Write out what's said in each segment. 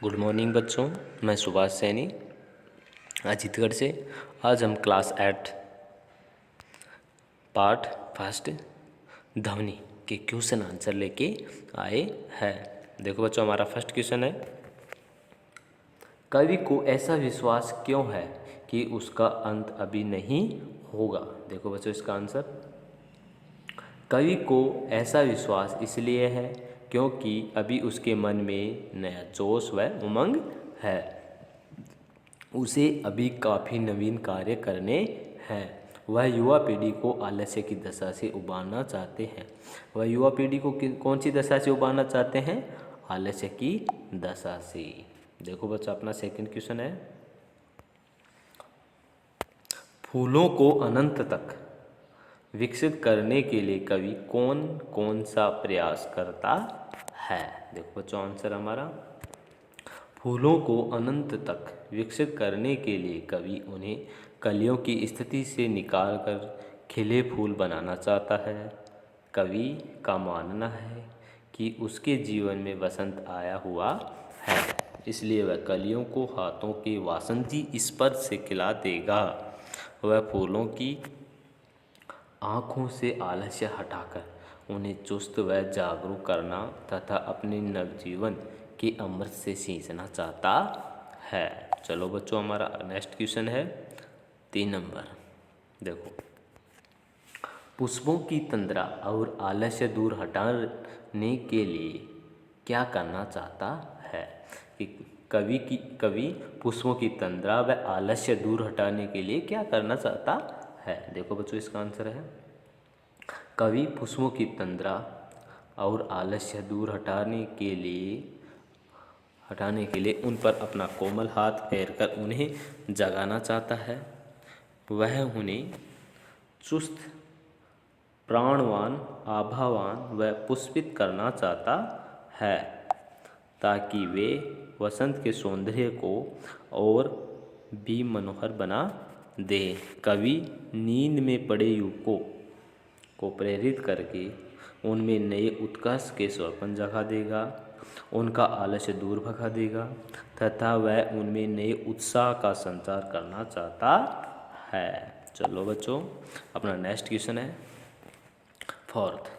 Good morning बच्चों, मैं सुभाष सैनी अजीतगढ़ से। आज हम क्लास 8 पार्ट फर्स्ट ध्वनि के क्वेश्चन आंसर लेके आए हैं। देखो बच्चों, हमारा फर्स्ट क्वेश्चन है, कवि को ऐसा विश्वास क्यों है कि उसका अंत अभी नहीं होगा। देखो बच्चों इसका आंसर, कवि को ऐसा विश्वास इसलिए है क्योंकि अभी उसके मन में नया जोश व उमंग है। उसे अभी काफ़ी नवीन कार्य करने हैं। वह युवा पीढ़ी को आलस्य की दशा से उबारना चाहते हैं। वह युवा पीढ़ी को कौन सी दशा से उबारना चाहते हैं? आलस्य की दशा से। देखो बच्चा, अपना सेकंड क्वेश्चन है, फूलों को अनंत तक विकसित करने के लिए कवि कौन कौन सा प्रयास करता है। देखो बच्चों आंसर हमारा, फूलों को अनंत तक विकसित करने के लिए कवि उन्हें कलियों की स्थिति से निकालकर खिले फूल बनाना चाहता है। कवि का मानना है कि उसके जीवन में वसंत आया हुआ है, इसलिए वह कलियों को हाथों के वासंती स्पर्श से खिला देगा। वह फूलों की आँखों से आलस्य हटाकर उन्हें चुस्त व जागरूक करना तथा अपने नवजीवन के अमृत से सींचना चाहता है। चलो बच्चों, हमारा नेक्स्ट क्वेश्चन है 3 नंबर। देखो, पुष्पों की तंद्रा और आलस्य दूर हटाने के लिए क्या करना चाहता है। कि कवि पुष्पों की तंद्रा व आलस्य दूर हटाने के लिए क्या करना चाहता है। देखो बच्चों इसका आंसर है, कवि पुष्पों की तंद्रा और आलस्य दूर हटाने के लिए उन पर अपना कोमल हाथ फेरकर उन्हें जगाना चाहता है। वह उन्हें चुस्त, प्राणवान, आभावान व पुष्पित करना चाहता है ताकि वे वसंत के सौंदर्य को और भी मनोहर बना दे। कवि नींद में पड़े युवकों को प्रेरित करके उनमें नए उत्कर्ष के स्वप्न जगा देगा, उनका आलस्य दूर भगा देगा तथा वह उनमें नए उत्साह का संचार करना चाहता है। चलो बच्चों, अपना नेक्स्ट क्वेश्चन है फोर्थ,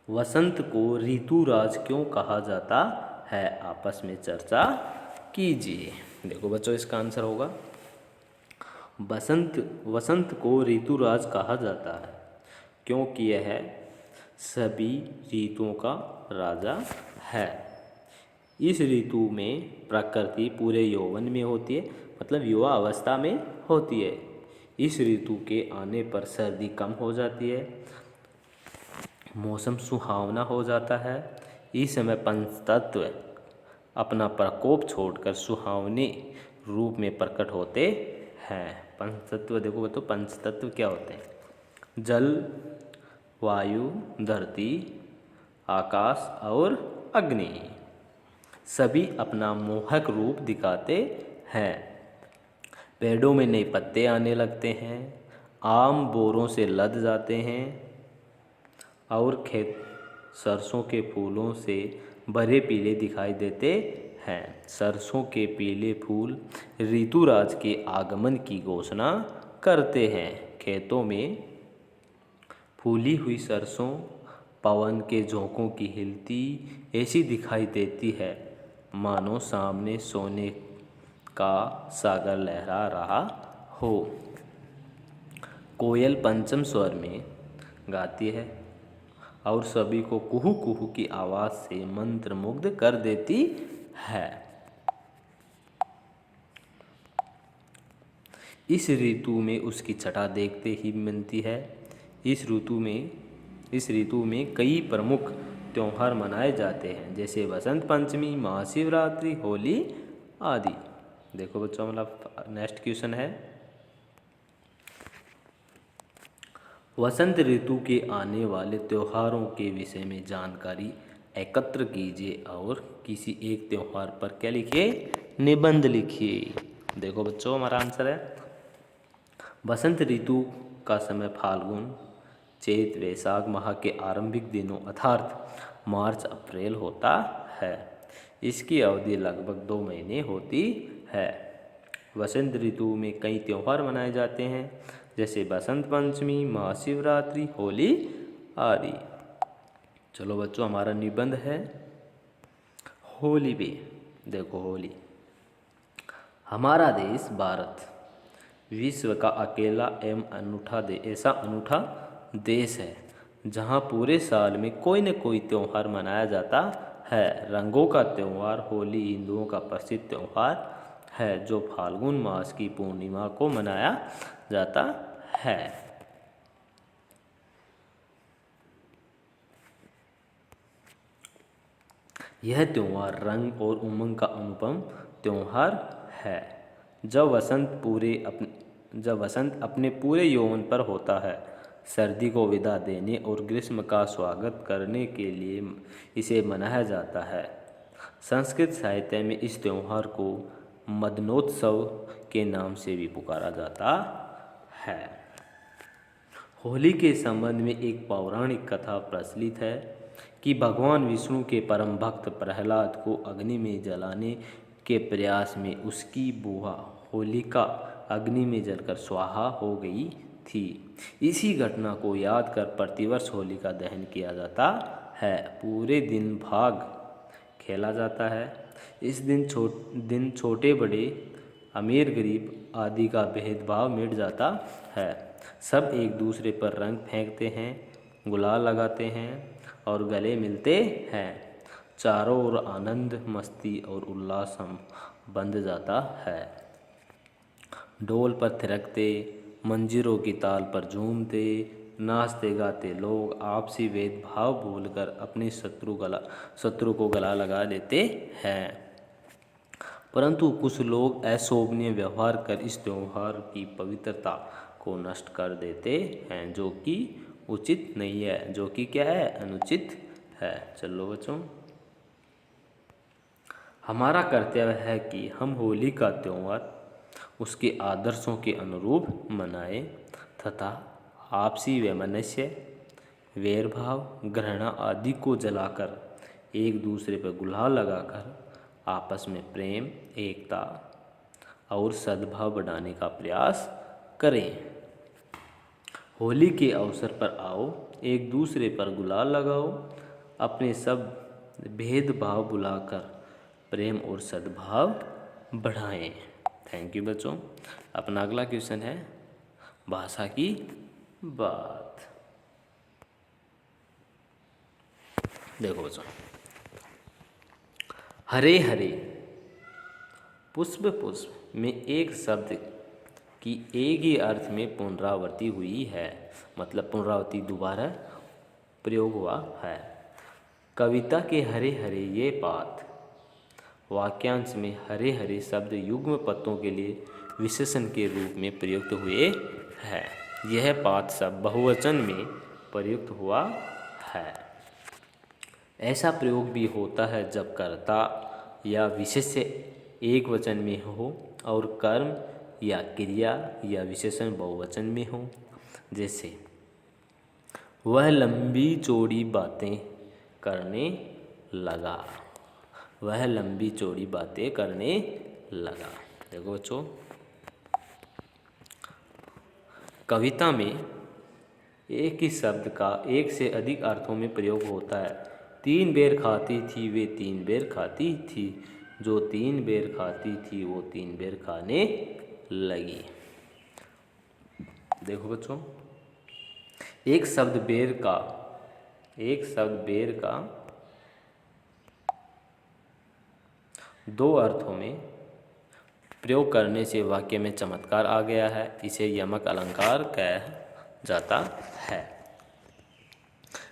वसंत को ऋतुराज क्यों कहा जाता है। आपस में चर्चा कीजिए। देखो बच्चों इसका आंसर होगा, वसंत को ऋतुराज कहा जाता है क्योंकि यह सभी ऋतुओं का राजा है। इस ऋतु में प्रकृति पूरे यौवन में होती है, मतलब युवा अवस्था में होती है। इस ऋतु के आने पर सर्दी कम हो जाती है, मौसम सुहावना हो जाता है। इस समय पंचतत्व अपना प्रकोप छोड़कर सुहावने रूप में प्रकट होते हैं। पंचतत्व, देखो तो पंचतत्व क्या होते हैं? जल, वायु, धरती, आकाश और अग्नि सभी अपना मोहक रूप दिखाते हैं। पेड़ों में नए पत्ते आने लगते हैं, आम बोरों से लद जाते हैं और खेत सरसों के फूलों से भरे पीले दिखाई देते हैं। सरसों के पीले फूल ऋतुराज के आगमन की घोषणा करते हैं। खेतों में फूली हुई सरसों पवन के झोंकों की हिलती ऐसी दिखाई देती है मानो सामने सोने का सागर लहरा रहा हो। कोयल पंचम स्वर में गाती है और सभी को कुहू कुहू की आवाज़ से मंत्रमुग्ध कर देती है। इस ऋतु में उसकी छटा देखते ही मिलती है। इस ऋतु में कई प्रमुख त्यौहार मनाए जाते हैं, जैसे वसंत पंचमी, महाशिवरात्रि, होली आदि। देखो बच्चों, मतलब नेक्स्ट क्वेश्चन है, वसंत ऋतु के आने वाले त्योहारों के विषय में जानकारी एकत्र कीजिए और किसी एक त्योहार पर क्या लिखिए? निबंध लिखिए। देखो बच्चों, हमारा आंसर है, बसंत ऋतु का समय फाल्गुन, चैत, वैशाख माह के आरंभिक दिनों अर्थात मार्च अप्रैल होता है। इसकी अवधि लगभग 2 महीने होती है। वसंत ऋतु में कई त्यौहार मनाए जाते हैं, जैसे बसंत पंचमी, महाशिवरात्रि, होली आदि। चलो बच्चों, हमारा निबंध है होली पे। देखो, होली। हमारा देश भारत विश्व का अकेला एवं ऐसा अनूठा देश है जहाँ पूरे साल में कोई न कोई त्यौहार मनाया जाता है। रंगों का त्यौहार होली हिंदुओं का प्रसिद्ध त्यौहार है जो फाल्गुन मास की पूर्णिमा को मनाया जाता है। यह त्यौहार रंग और उमंग का अनुपम त्यौहार है। जब वसंत अपने पूरे यौवन पर होता है, सर्दी को विदा देने और ग्रीष्म का स्वागत करने के लिए इसे मनाया जाता है। संस्कृत साहित्य में इस त्यौहार को मदनोत्सव के नाम से भी पुकारा जाता है। होली के संबंध में एक पौराणिक कथा प्रचलित है कि भगवान विष्णु के परम भक्त प्रहलाद को अग्नि में जलाने के प्रयास में उसकी बुआ होलिका अग्नि में जलकर स्वाहा हो गई थी। इसी घटना को याद कर प्रतिवर्ष होलिका दहन किया जाता है। पूरे दिन भाग खेला जाता है। इस दिन छोटे बड़े, अमीर गरीब आदि का भेदभाव मिट जाता है। सब एक दूसरे पर रंग फेंकते हैं, गुलाल लगाते हैं और गले मिलते हैं। चारों ओर आनंद, मस्ती और उल्लास बंध जाता है। ढोल पर थिरकते, मंजीरों की ताल पर झूमते, नाचते गाते लोग आपसी भेदभाव भूलकर अपने शत्रु को गला लगा देते हैं। परंतु कुछ लोग अशोभनीय व्यवहार कर इस त्योहार की पवित्रता को नष्ट कर देते हैं, जो कि उचित नहीं है, जो कि क्या है, अनुचित है। चलो बच्चों, हमारा कर्तव्य है कि हम होली का त्यौहार उसके आदर्शों के अनुरूप मनाएं तथा आपसी वैमनस्य, वैरभाव, घृणा आदि को जलाकर एक दूसरे पर गुलाल लगाकर आपस में प्रेम, एकता और सद्भाव बढ़ाने का प्रयास करें। होली के अवसर पर आओ, एक दूसरे पर गुलाल लगाओ, अपने सब भेदभाव भुलाकर प्रेम और सद्भाव बढ़ाएं। थैंक यू बच्चों। अपना अगला क्वेश्चन है भाषा की बात। देखो बच्चों, हरे हरे पुष्प पुष्प में एक शब्द की एक ही अर्थ में पुनरावृत्ति हुई है, मतलब पुनरावृत्ति दोबारा प्रयोग हुआ है। कविता के हरे हरे ये पात वाक्यांश में हरे हरे शब्द युग्म पदों के लिए विशेषण के रूप में प्रयुक्त हुए हैं। यह पात शब्द बहुवचन में प्रयुक्त हुआ है। ऐसा प्रयोग भी होता है जब कर्ता या विशेष्य एक वचन में हो और कर्म या क्रिया या विशेषण बहुवचन में हो। जैसे वह लंबी चौड़ी बातें करने लगा, वह लंबी चौड़ी बातें करने लगा। देखो बच्चों, कविता में एक ही शब्द का एक से अधिक अर्थों में प्रयोग होता है। 3 बेर खाती थी वे 3 बेर खाती थी, जो 3 बेर खाती थी वो 3 बेर खाने लगी। देखो बच्चों, एक शब्द बेर का 2 अर्थों में प्रयोग करने से वाक्य में चमत्कार आ गया है। इसे यमक अलंकार कहा जाता है।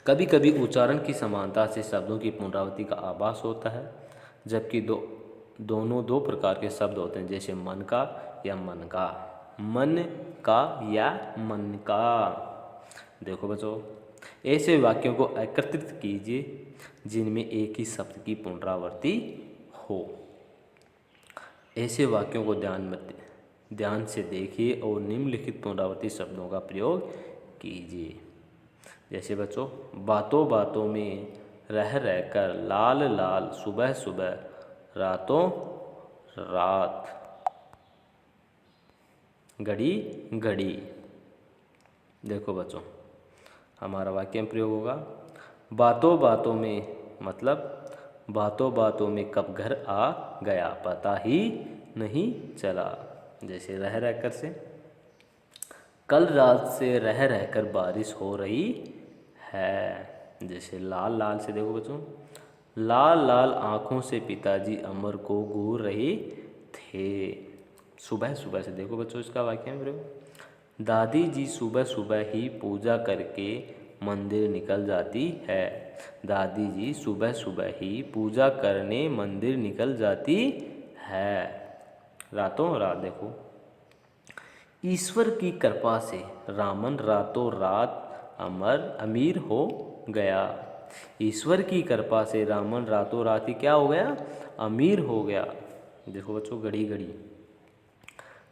कभी कभी उच्चारण की समानता से शब्दों की पुनरावृत्ति का आभास होता है, जबकि दोनों 2 प्रकार के शब्द होते हैं, जैसे मन का या मन का, मन का या मन का। देखो बच्चों, ऐसे वाक्यों को एकत्रित कीजिए जिनमें एक ही शब्द की पुनरावृत्ति हो। ऐसे वाक्यों को ध्यान से देखिए और निम्नलिखित पुनरावृत्ति शब्दों का प्रयोग कीजिए। जैसे बच्चों, बातों बातों में रह रहकर लाल लाल सुबह सुबह रातों रात, घड़ी घड़ी। देखो बच्चों, हमारा वाक्य में प्रयोग होगा, बातों बातों में, मतलब बातों बातों में कब घर आ गया पता ही नहीं चला। जैसे रह रहकर से, कल रात से रह रहकर बारिश हो रही है। जैसे लाल लाल से, देखो बच्चों, लाल लाल आँखों से पिताजी अमर को घूर रहे थे। सुबह सुबह से, देखो बच्चों इसका वाक्य में प्रयोग, दादी जी सुबह सुबह ही पूजा करके मंदिर निकल जाती है। दादी जी सुबह सुबह ही पूजा करने मंदिर निकल जाती है। रातों रात, देखो, ईश्वर की कृपा से रामन रातों रात अमीर हो गया। ईश्वर की कृपा से रामन रातों रात ही क्या हो गया, अमीर हो गया। देखो बच्चों, घड़ी घड़ी,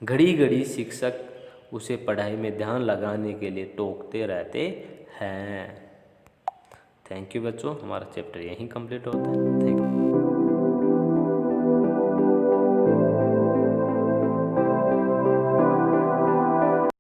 घड़ी घड़ी शिक्षक उसे पढ़ाई में ध्यान लगाने के लिए टोकते रहते हैं। थैंक यू बच्चों, हमारा चैप्टर यहीं कंप्लीट होता है।